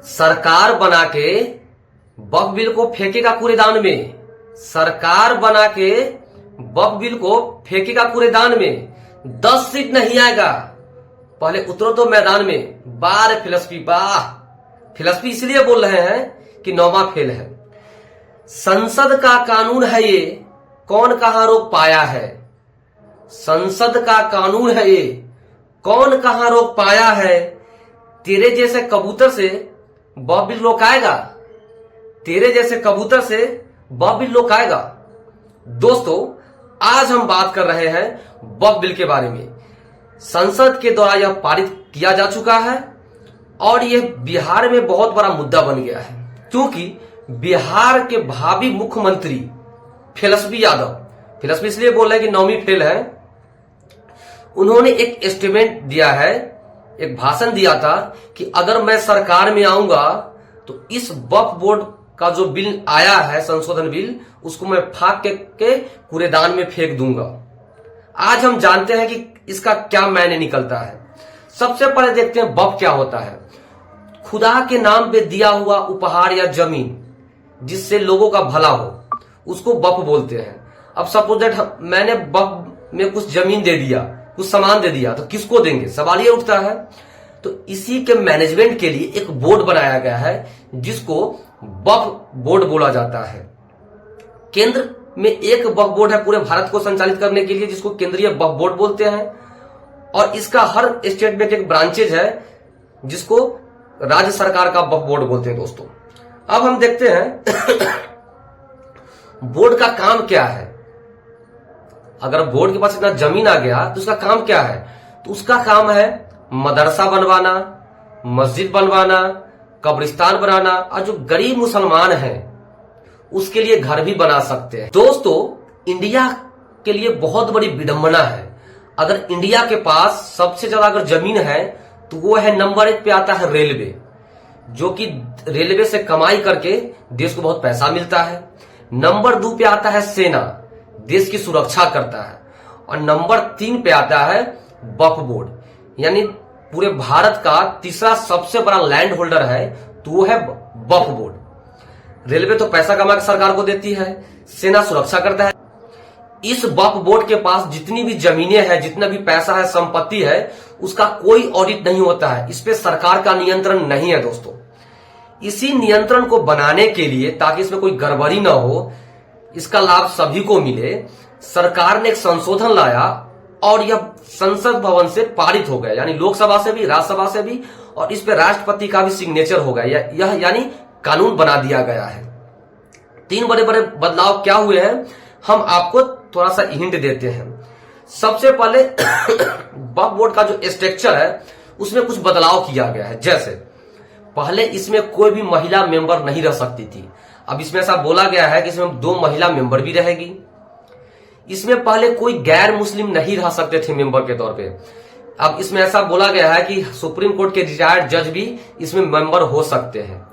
सरकार बना के वक्फ बिल को फेंकेगा कूड़ेदान में। सरकार बना के वक्फ बिल को फेंकेगा कूड़ेदान में। 10 सीट नहीं आएगा। पहले उतरो तो मैदान में। बार फिलॉसफी, वाह फिलॉसफी इसलिए बोल रहे हैं कि 9वां फेल है। संसद का कानून है ये, कौन कहां रोक पाया है। संसद का कानून है ये, कौन कहां रोक पाया है। तेरे जैसे कबूतर से वक्फ बिल रोकाएगा। तेरे जैसे कबूतर से वक्फ बिल रोकाएगा। दोस्तों, आज हम बात कर रहे हैं वक्फ बिल के बारे में। संसद के द्वारा यह पारित किया जा चुका है और यह बिहार में बहुत बड़ा मुद्दा बन गया है, क्योंकि बिहार के भावी मुख्यमंत्री फिलॉसफी यादव, फिलॉसफी इसलिए बोल रहे हैं कि 9वीं फेल है, उन्होंने एक स्टेटमेंट दिया है, एक भाषण दिया था कि अगर मैं सरकार में आऊंगा तो इस वक्फ बोर्ड का जो बिल आया है, संशोधन बिल, उसको मैं फाक के कूड़ेदान में फेंक दूंगा। आज हम जानते हैं कि इसका क्या मायने निकलता है। सबसे पहले देखते हैं वक्फ क्या होता है। खुदा के नाम पे दिया हुआ उपहार या जमीन जिससे लोगों का भला हो, उसको वक्फ बोलते हैं। अब सपोज दैट मैंने वक्फ में कुछ जमीन दे दिया, कुछ सामान दे दिया, तो किसको देंगे, सवाल ये उठता है। तो इसी के मैनेजमेंट के लिए एक बोर्ड बनाया गया है जिसको वक्फ बोर्ड बोला जाता है। केंद्र में एक वक्फ बोर्ड है पूरे भारत को संचालित करने के लिए, जिसको केंद्रीय वक्फ बोर्ड बोलते हैं, और इसका हर स्टेट में एक ब्रांचेज है जिसको राज्य सरकार का वक्फ बोर्ड बोलते हैं। दोस्तों, अब हम देखते हैं बोर्ड का काम क्या है। अगर बोर्ड के पास इतना जमीन आ गया तो उसका काम क्या है, तो उसका काम है मदरसा बनवाना, मस्जिद बनवाना, कब्रिस्तान बनाना, और जो गरीब मुसलमान हैं उसके लिए घर भी बना सकते हैं। दोस्तों, इंडिया के लिए बहुत बड़ी विडंबना है। अगर इंडिया के पास सबसे ज्यादा अगर जमीन है तो वो है नंबर 1 पे आता है रेलवे, जो कि रेलवे से कमाई करके देश को बहुत पैसा मिलता है। नंबर 2 पे आता है सेना, देश की सुरक्षा करता है। और नंबर 3 पे आता है वक्फ बोर्ड, यानी पूरे भारत का तीसरा सबसे बड़ा लैंड होल्डर है, तो वो है वक्फ बोर्ड। रेलवे तो पैसा कमा के सरकार को देती है, सेना सुरक्षा करता है। इस वक्फ बोर्ड के पास जितनी भी जमीनें हैं, जितना भी पैसा है, संपत्ति है, उसका कोई ऑडिट नहीं होता है। इस पे सरकार का नियंत्रण नहीं है। दोस्तों, इसी नियंत्रण को बनाने के लिए, ताकि इसमें कोई गड़बड़ी ना हो, इसका लाभ सभी को मिले, सरकार ने एक संशोधन लाया और यह संसद भवन से पारित हो गया, यानी लोकसभा से भी, राज्यसभा से भी, और इस पे राष्ट्रपति का भी सिग्नेचर हो गया। यह यानी कानून बना दिया गया है। 3 बड़े बड़े बदलाव क्या हुए हैं, हम आपको थोड़ा सा हिंट देते हैं। सबसे पहले वक्फ बोर्ड का जो स्ट्रक्चर है उसमें कुछ बदलाव किया गया है। जैसे पहले इसमें कोई भी महिला मेंबर नहीं रह सकती थी, अब इसमें ऐसा बोला गया है कि इसमें 2 महिला मेंबर भी रहेगी। इसमें पहले कोई गैर मुस्लिम नहीं रह सकते थे मेंबर के तौर पे, अब इसमें ऐसा बोला गया है कि सुप्रीम कोर्ट के रिटायर्ड जज भी इसमें मेंबर हो सकते हैं।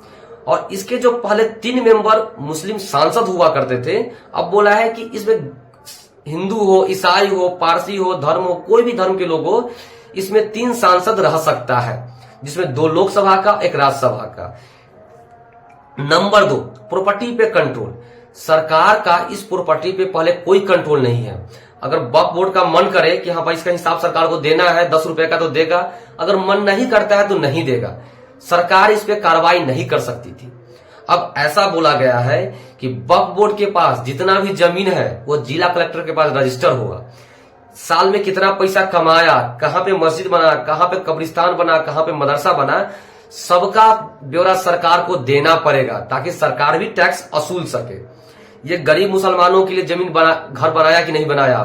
और इसके जो पहले 3 मेंबर मुस्लिम सांसद हुआ करते थे, अब बोला है कि इसमें हिंदू हो, ईसाई हो, पारसी हो, धर्म हो, कोई भी धर्म के लोग हो, इसमें 3 सांसद रह सकता है, जिसमें 2 लोकसभा का, 1 राज्यसभा का। नंबर 2, प्रॉपर्टी पे कंट्रोल। सरकार का इस प्रॉपर्टी पे पहले कोई कंट्रोल नहीं है। अगर वक्फ बोर्ड का मन करे कि हाँ भाई इसका हिसाब सरकार को देना है, 10 रुपए का, तो देगा। अगर मन नहीं करता है तो नहीं देगा। सरकार इस पे कार्रवाई नहीं कर सकती थी। अब ऐसा बोला गया है कि वक्फ बोर्ड के पास जितना भी जमीन है वो जिला कलेक्टर के पास रजिस्टर होगा। साल में कितना पैसा कमाया, कहां पे मस्जिद बना, कहां पे कब्रिस्तान बना, कहां पे मदरसा बना, सबका ब्यौरा सरकार को देना पड़ेगा, ताकि सरकार भी टैक्स वसूल सके। ये गरीब मुसलमानों के लिए जमीन घर बनाया कि नहीं बनाया,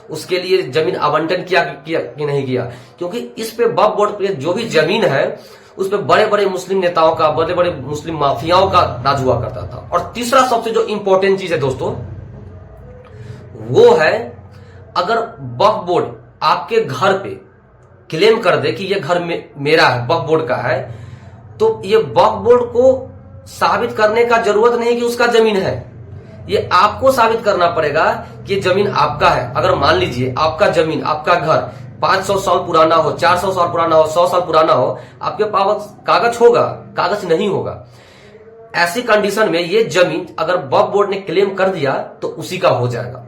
उसके लिए जमीन आवंटन किया कि नहीं किया, क्योंकि इस पे वक्फ बोर्ड पे जो भी जमीन है उस पे बड़े बड़े मुस्लिम नेताओं का, बड़े बड़े मुस्लिम माफियाओं का राज हुआ करता था। और तीसरा सबसे जो इंपॉर्टेंट चीज है दोस्तों, वो है अगर वक्फ बोर्ड आपके घर पे क्लेम कर दे कि ये घर मेरा है, वक्फ बोर्ड का है, तो ये वक्फ बोर्ड को साबित करने का जरूरत नहीं कि उसका जमीन है। ये आपको साबित करना पड़ेगा कि जमीन आपका है। अगर मान लीजिए आपका जमीन, आपका घर 500 साल पुराना हो, 400 साल पुराना हो, 100 साल पुराना हो, आपके पास कागज होगा, कागज नहीं होगा। ऐसी कंडीशन में ये जमीन अगर वक्फ बोर्ड ने क्लेम कर दिया तो उसी का हो जाएगा।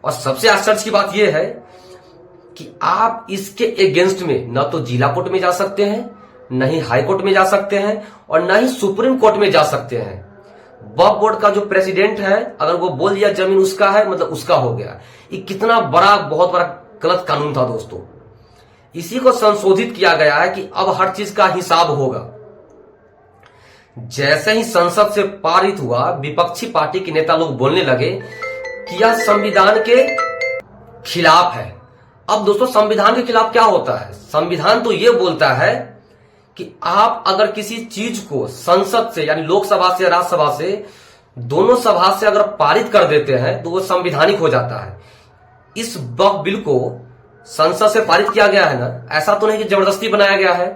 और सबसे आश्चर्य की बात यह है कि आप इसके अगेंस्ट में न तो जिला कोर्ट में जा सकते हैं, न ही हाई कोर्ट में जा सकते हैं, और न ही सुप्रीम कोर्ट में जा सकते हैं। वक्फ बोर्ड का जो प्रेसिडेंट है अगर वो बोल दिया जमीन उसका है, मतलब उसका हो गया। ये कितना बड़ा, बहुत बड़ा गलत कानून था दोस्तों। इसी को संशोधित किया गया है कि अब हर चीज का हिसाब होगा। जैसे ही संसद से पारित हुआ, विपक्षी पार्टी के नेता लोग बोलने लगे कि यह संविधान के खिलाफ है। अब दोस्तों, संविधान के खिलाफ क्या होता है? संविधान तो यह बोलता है कि आप अगर किसी चीज को संसद से, यानी लोकसभा से, राज्यसभा से, दोनों सभा से अगर पारित कर देते हैं तो वो संवैधानिक हो जाता है। इस वक्फ बिल को संसद से पारित किया गया है ना, ऐसा तो नहीं कि जबरदस्ती बनाया गया है।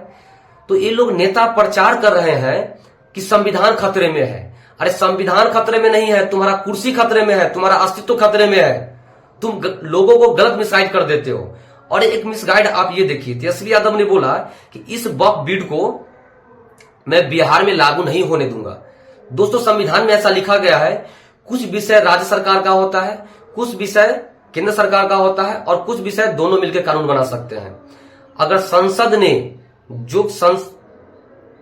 तो ये लोग नेता प्रचार कर रहे हैं कि संविधान खतरे में है। अरे संविधान खतरे में नहीं है, तुम्हारा कुर्सी खतरे में है, तुम्हारा अस्तित्व खतरे में है। तुम लोगों को गलत मिसगाइड कर देते हो। और एक मिसगाइड आप ये देखिए, तेजस्वी यादव ने बोला कि इस वक्फ बिल को मैं बिहार में लागू नहीं होने दूंगा। दोस्तों, संविधान में ऐसा लिखा गया है, कुछ विषय राज्य सरकार का होता है, कुछ विषय केंद्र सरकार का होता है, और कुछ विषय दोनों मिलकर कानून बना सकते हैं। अगर संसद ने जो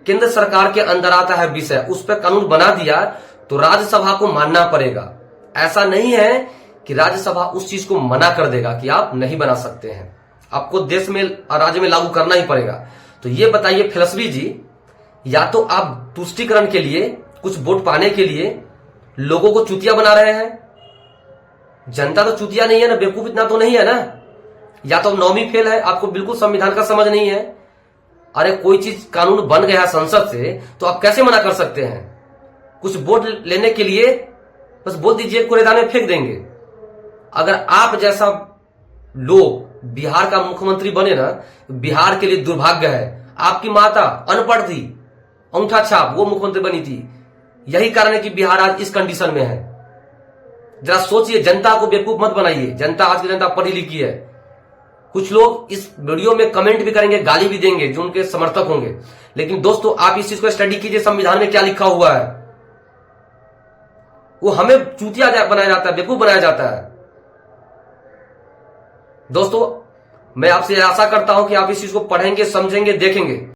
केंद्र सरकार के अंदर आता है विषय, उस पर कानून बना दिया तो राज्यसभा को मानना पड़ेगा। ऐसा नहीं है कि राज्यसभा उस चीज को मना कर देगा कि आप नहीं बना सकते हैं, आपको देश में, राज्य में लागू करना ही पड़ेगा। तो ये बताइए फिलसफी जी, या तो आप तुष्टीकरण के लिए, कुछ वोट पाने के लिए लोगों को चूतिया बना रहे हैं। जनता तो चूतिया नहीं है ना, बेवकूफ इतना तो नहीं है ना। या तो नौवीं फेल है, आपको बिल्कुल संविधान का समझ नहीं है। अरे कोई चीज कानून बन गया संसद से तो आप कैसे मना कर सकते हैं? कुछ वोट लेने के लिए बस बोल दीजिए, कूड़ेदान में फेंक देंगे। अगर आप जैसा लोग बिहार का मुख्यमंत्री बने ना, बिहार के लिए दुर्भाग्य है। आपकी माता अनपढ़ थी, अंगूठा छाप, वो मुख्यमंत्री बनी थी। यही कारण है कि बिहार आज इस कंडीशन में है। जरा सोचिए, जनता को बेवकूफ मत बनाइए। जनता, आज की जनता पढ़ी लिखी है। कुछ लोग इस वीडियो में कमेंट भी करेंगे, गाली भी देंगे, जो उनके समर्थक होंगे। लेकिन दोस्तों, आप इस चीज को स्टडी कीजिए, संविधान में क्या लिखा हुआ है। वो हमें चूतिया बनाया जाता है, बेवकूफ बनाया जाता है। दोस्तों, मैं आपसे आशा करता हूं कि आप इस चीज को पढ़ेंगे, समझेंगे, देखेंगे।